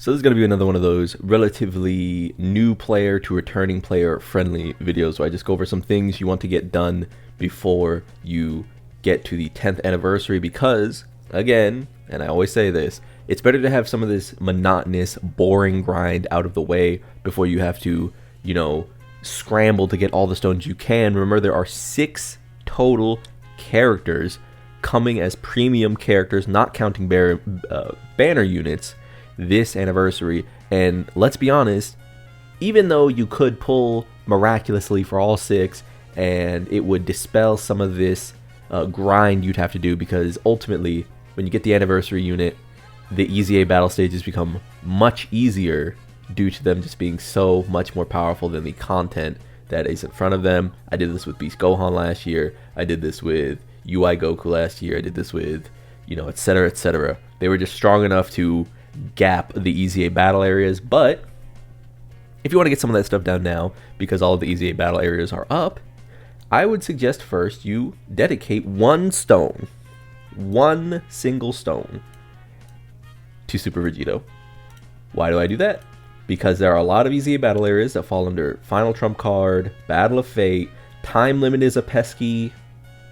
So this is going to be another one of those relatively new player to returning player friendly videos where I just go over some things you want to get done before you get to the 10th anniversary because, again, and I always say this, it's better to have some of this monotonous, boring grind out of the way before you have to, scramble to get all the stones you can. Remember, there are 6 total characters coming as premium characters, not counting banner units, this anniversary. And let's be honest, even though you could pull miraculously for all 6 and it would dispel some of this grind you'd have to do, because ultimately when you get the anniversary unit, the easy A battle stages become much easier due to them just being so much more powerful than the content that is in front of them. I did this with Beast Gohan last year. I did this with UI Goku last year. I did this with, etc., etc. They were just strong enough to gap the easy A battle areas. But if you want to get some of that stuff down now, because all of the easy A battle areas are up, I would suggest first you dedicate one single stone to Super Vegito. Why do I do that? Because there are a lot of easy A battle areas that fall under Final Trump Card, Battle of Fate, Time Limit is a pesky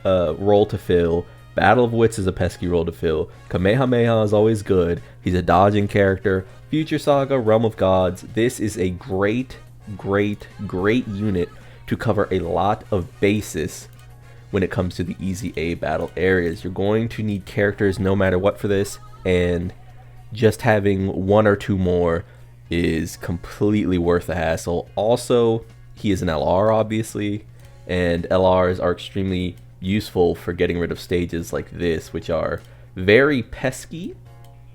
role to fill, Battle of Wits is a pesky role to fill, Kamehameha is always good, he's a dodging character, Future Saga, Realm of Gods. This is a great unit to cover a lot of bases when it comes to the easy A battle areas. You're going to need characters no matter what for this, and just having 1 or 2 more is completely worth the hassle. Also, he is an LR, obviously, and LRs are extremely useful for getting rid of stages like this, which are very pesky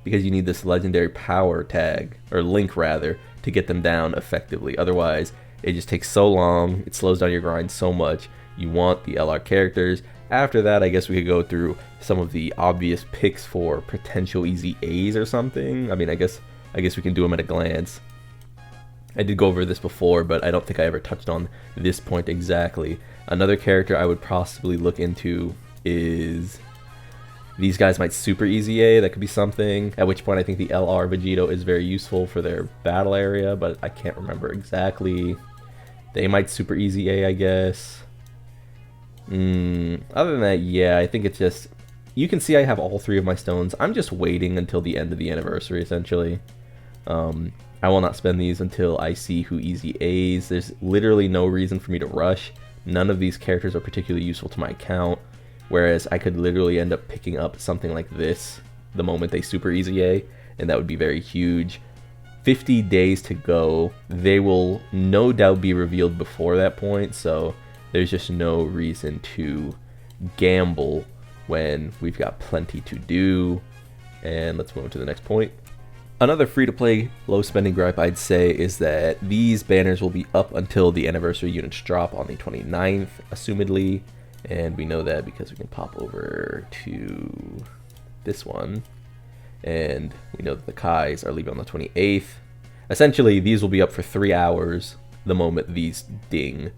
because you need this legendary power tag, or link rather, to get them down effectively. Otherwise, it just takes so long, it slows down your grind so much. You want the LR characters. After that, I guess we could go through some of the obvious picks for potential easy A's or something. I mean, I guess we can do them at a glance. I did go over this before, but I don't think I ever touched on this point exactly. Another character I would possibly look into is, these guys might super easy A, that could be something. At which point I think the LR Vegito is very useful for their battle area, but I can't remember exactly. They might super easy A, I guess. Other than that, yeah, I think it's just, you can see I have all 3 of my stones. I'm just waiting until the end of the anniversary, essentially. I will not spend these until I see who easy A's. There's literally no reason for me to rush. None of these characters are particularly useful to my account, whereas I could literally end up picking up something like this the moment they super easy A, and that would be very huge. 50 days to go. They will no doubt be revealed before that point, so there's just no reason to gamble when we've got plenty to do. And let's move on to the next point. Another free-to-play low-spending gripe I'd say is that these banners will be up until the anniversary units drop on the 29th, assumedly. And we know that because we can pop over to this one, and we know that the Kais are leaving on the 28th. Essentially, these will be up for 3 hours the moment these ding.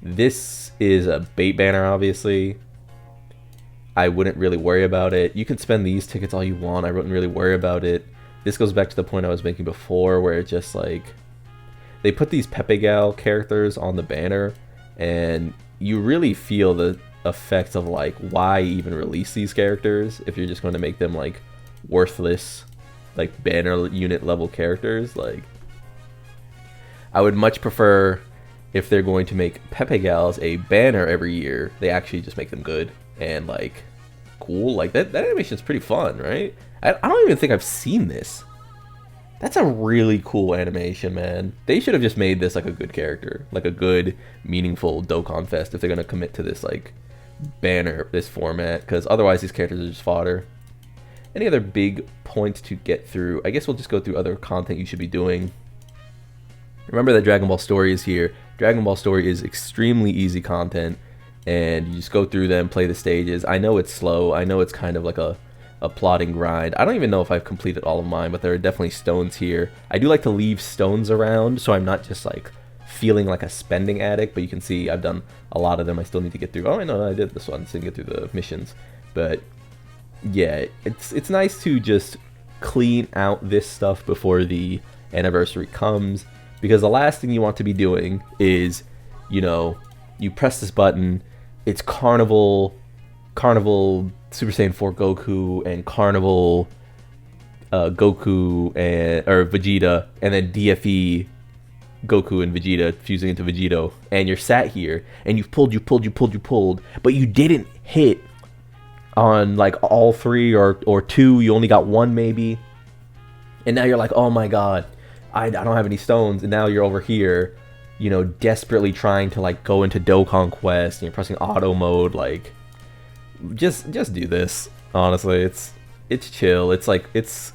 This is a bait banner, obviously. I wouldn't really worry about it. You can spend these tickets all you want. I wouldn't really worry about it. This goes back to the point I was making before, where it's just like, they put these Pepe Gal characters on the banner, and you really feel the effects of like, why even release these characters if you're just going to make them like worthless, like banner unit level characters. Like, I would much prefer, if they're going to make Pepe Gals a banner every year, they actually just make them good and like cool. Like that animation is pretty fun, right? I don't even think I've seen this. That's a really cool animation, man. They should have just made this like a good character, like a good, meaningful Dokkan Fest if they're gonna commit to this like banner, this format, because otherwise these characters are just fodder. Any other big points to get through? I guess we'll just go through other content you should be doing. Remember that Dragon Ball Story is here. Dragon Ball Story is extremely easy content, and you just go through them, play the stages. I know it's slow. I know it's kind of like a plodding grind. I don't even know if I've completed all of mine, but there are definitely stones here. I do like to leave stones around, so I'm not just like feeling like a spending addict, but you can see I've done a lot of them. I still need to get through. Oh, I know I did this one, so I didn't get through the missions. But yeah, it's nice to just clean out this stuff before the anniversary comes, because the last thing you want to be doing is, you press this button, it's Carnival Super Saiyan 4 Goku and Carnival Goku or Vegeta, and then DFE Goku and Vegeta fusing into Vegito, and you're sat here and you pulled, but you didn't hit on like all three or two, you only got one maybe, and now you're like, oh my god, I don't have any stones, and now you're over here, desperately trying to like go into Dokkan Quest, and you're pressing auto mode. Like, just do this. Honestly, it's chill. It's like it's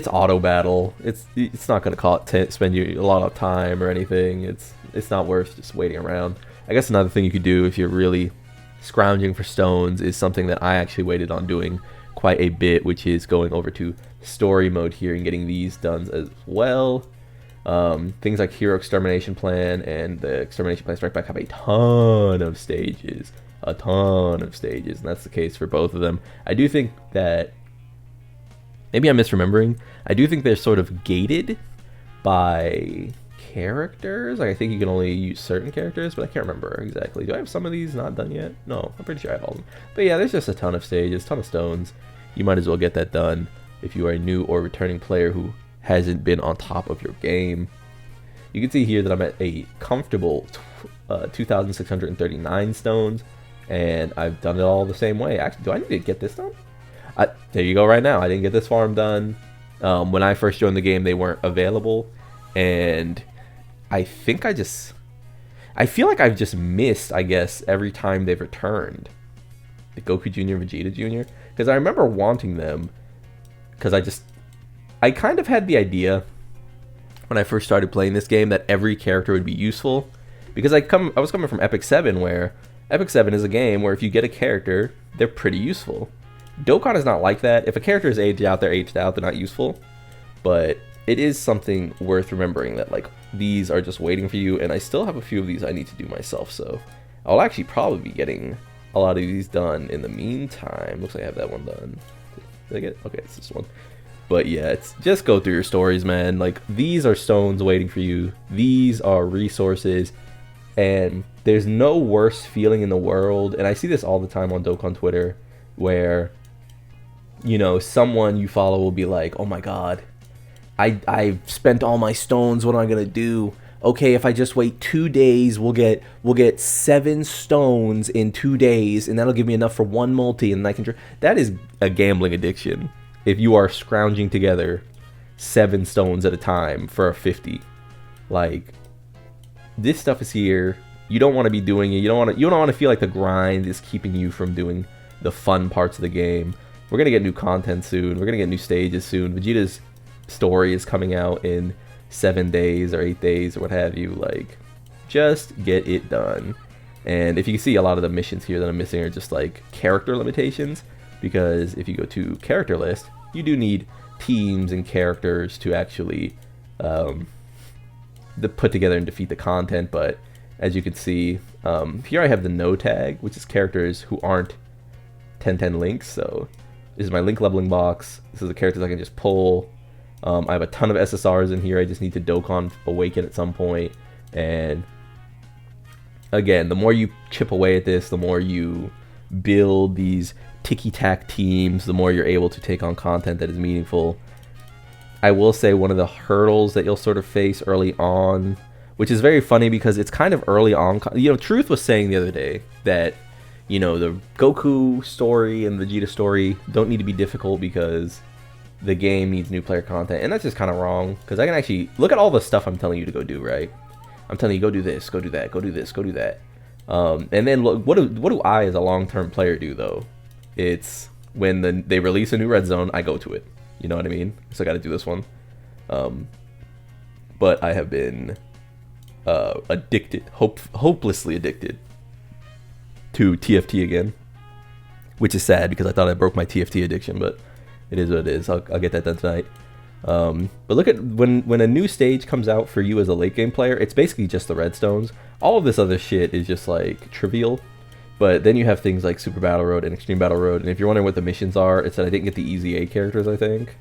auto battle. It's not gonna spend you a lot of time or anything. It's not worth just waiting around. I guess another thing you could do if you're really scrounging for stones is something that I actually waited on doing quite a bit, which is going over to story mode here and getting these done as well. Things like Hero Extermination Plan and the Extermination Plan Strike Back have a ton of stages, and that's the case for both of them. I do think that, maybe I'm misremembering, I do think they're sort of gated by characters. Like, I think you can only use certain characters, but I can't remember exactly. Do I have some of these not done yet? No, I'm pretty sure I have all of them. But yeah, there's just a ton of stages, ton of stones. You might as well get that done if you are a new or returning player who hasn't been on top of your game. You can see here that I'm at a comfortable 2,639 stones, and I've done it all the same way. Actually, do I need to get this done? There you go right now. I didn't get this farm done. When I first joined the game, they weren't available, and I think I feel like I've just missed, I guess, every time they've returned. The Goku Jr., Vegeta Jr., because I remember wanting them, because I kind of had the idea when I first started playing this game that every character would be useful, because I was coming from Epic 7, where Epic 7 is a game where if you get a character, they're pretty useful. Dokkan is not like that. If a character is aged out, they're not useful. But it is something worth remembering that, like, these are just waiting for you, and I still have a few of these I need to do myself, so I'll actually probably be getting a lot of these done in the meantime. Looks like I have that one done. Did I get it? Okay, it's this one. But yeah, just go through your stories, man. Like, these are stones waiting for you. These are resources, and there's no worse feeling in the world, and I see this all the time on Dokkan Twitter, where, someone you follow will be like, oh my god, I've spent all my stones, what am I gonna do? Okay, if I just wait 2 days, we'll get 7 stones in 2 days, and that'll give me enough for one multi, and I can. That is a gambling addiction. If you are scrounging together 7 stones at a time for a 50, like, this stuff is here. You don't want to be doing it. You don't want to feel like the grind is keeping you from doing the fun parts of the game. We're gonna get new content soon. We're gonna get new stages soon. Vegeta's story is coming out in 7 days or 8 days or what have you. Like, just get it done. And if you can see, a lot of the missions here that I'm missing are just like character limitations, because if you go to character list, you do need teams and characters to actually put together and defeat the content. But as you can see, here I have the no tag, which is characters who aren't 1010 links. So this is my link leveling box. This is the characters I can just pull. I have a ton of SSRs in here. I just need to Dokkan Awaken at some point. And again, the more you chip away at this, the more you build these ticky-tack teams, the more you're able to take on content that is meaningful. I will say one of the hurdles that you'll sort of face early on, which is very funny because it's kind of early on. Truth was saying the other day that, the Goku story and Vegeta story don't need to be difficult because the game needs new player content. And that's just kind of wrong, because I can actually look at all the stuff I'm telling you to go do, right? I'm telling you, go do this, go do that, go do this, go do that. And then look, what do I as a long-term player do, though? It's when they release a new red zone, I go to it. You know what I mean? So I got to do this one. But I have been addicted, hopelessly addicted to TFT again, which is sad because I thought I broke my TFT addiction, but it is what it is. I'll get that done tonight. But look at when a new stage comes out for you as a late game player, it's basically just the redstones. All of this other shit is just like trivial. But then you have things like Super Battle Road and Extreme Battle Road, and if you're wondering what the missions are, it's that I didn't get the Easy A characters, I think.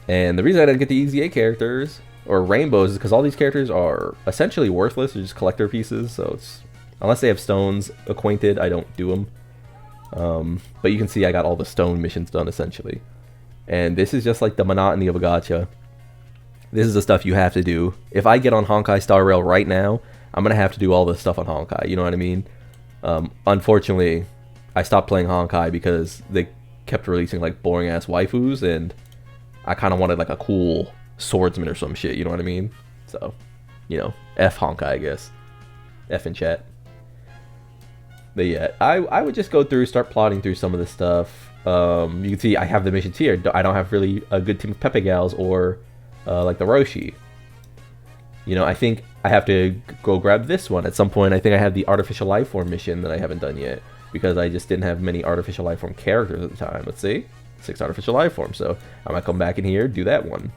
And the reason I didn't get the EZA characters or rainbows is because all these characters are essentially worthless. They're just collector pieces. So it's, unless they have stones acquainted, I don't do them. But you can see I got all the stone missions done essentially. And this is just like the monotony of a gacha. This is the stuff you have to do. If I get on Honkai Star Rail right now, I'm going to have to do all this stuff on Honkai. You know what I mean? Unfortunately, I stopped playing Honkai because they kept releasing like boring ass waifus, and I kind of wanted like a cool swordsman or some shit. You know what I mean? So, you know, F Honkai, I guess. F in chat. But yeah, I would just go through, start plotting through some of this stuff. You can see I have the missions here. I don't have really a good team of Pepe Gals or like the Roshi. You know, I think I have to go grab this one at some point. I think I have the artificial life form mission that I haven't done yet because I just didn't have many artificial life form characters at the time. Let's see, 6 artificial life forms. So I might come back in here, do that one.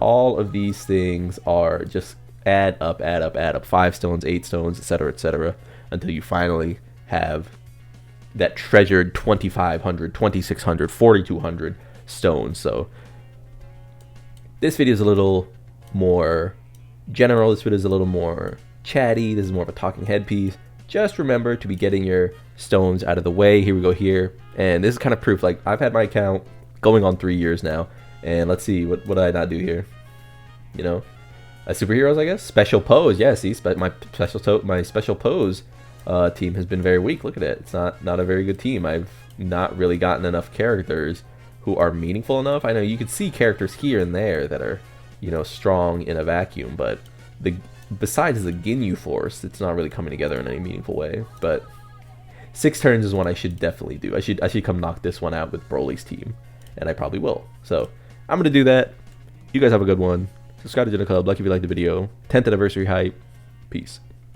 All of these things are just add up, 5 stones, 8 stones, etc., until you finally have that treasured 2,500, 2,600, 4,200 stones. So this video is a little more general. This video is a little more chatty. This is more of a talking head piece. Just remember to be getting your stones out of the way. Here we go here. And this is kind of proof. Like, I've had my account going on 3 years now. And let's see, what did I not do here? You know, superheroes, I guess. Special pose. Yeah, see, my special pose team has been very weak. Look at it. It's not a very good team. I've not really gotten enough characters who are meaningful enough. I know you could see characters here and there that are, you know, strong in a vacuum, but besides the Ginyu Force, it's not really coming together in any meaningful way. But 6 turns is one I should definitely do. I should come knock this one out with Broly's team, and I probably will. So I'm gonna do that. You guys have a good one. Subscribe to the Club. Like if you liked the video. 10th anniversary hype. Peace.